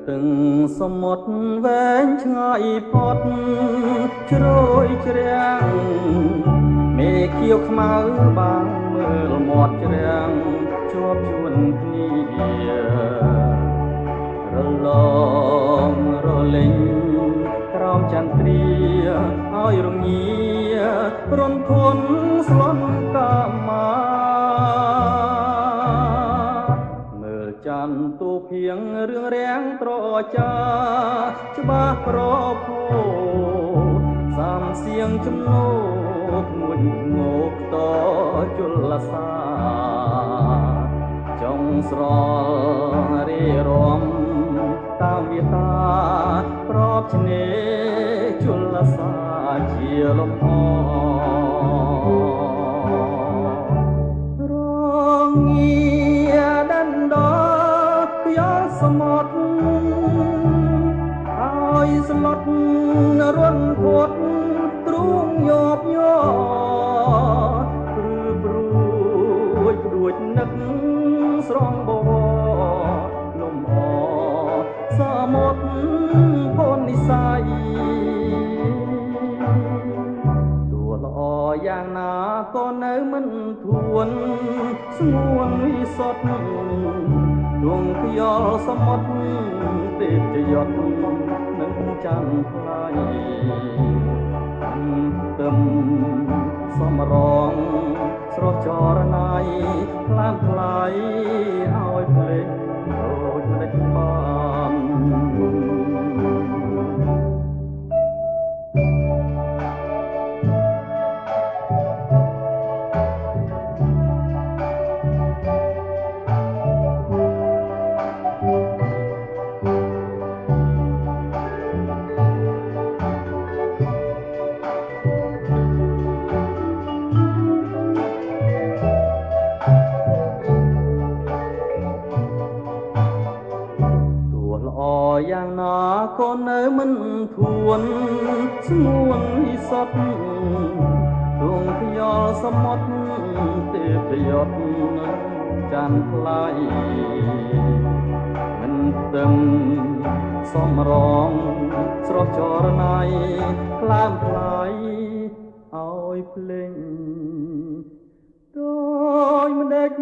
từngสមុទ្រវែងឆ្ងាយផុតជ្រោយជ្រាំងមេឃាវខ្មៅបាំងមើលមាត់ជ្រាំងជាប់ជួនគ្នារលងរលេងក្រោមចន្ទ្រាឲ្យរងារន្ធនស្លន់កាមាមើលច័ន្ទទូភៀងរឿងរាំងត្រចាច្បាស់ប្រភោសំសៀងចំណោកមួយងោកតជលសាចុងស្រលរីរំតាមវាតាប្របឆ្នេរជលសាជាលំអរងាដណ្ដខ្យល់សមុទ្រឲ្យស្លុតរន្ធភត់ទ្រូងញាប់ញ័រព្រឺព្រួយព្រួយនឹកស្រងបវរលំអសមុទ្រកូននិស័យតួល្អយ៉ាងណាក៏នៅមិនធួនស្ងួនវិសុទ្ធដួងខ្យល់សមុទ្រទេពជយត់នឹងច័ន្ទថ្លៃទឹមសំរងស្រស់ចរណៃខ្លាំងថ្លៃឲ្យភ្លេចដូចមិនដេចបានយ៉ាងណាក៏នៅមិនធួនស្ងួនវិសុទ្ធដួងខ្យល់សមុទ្រទេពយត់ច័ន្ទថ្លៃមិនទឹមសំរងស្រស់ចរណៃខ្លាំងថ្លៃឲ្យភ្លេងដោយមិនដេច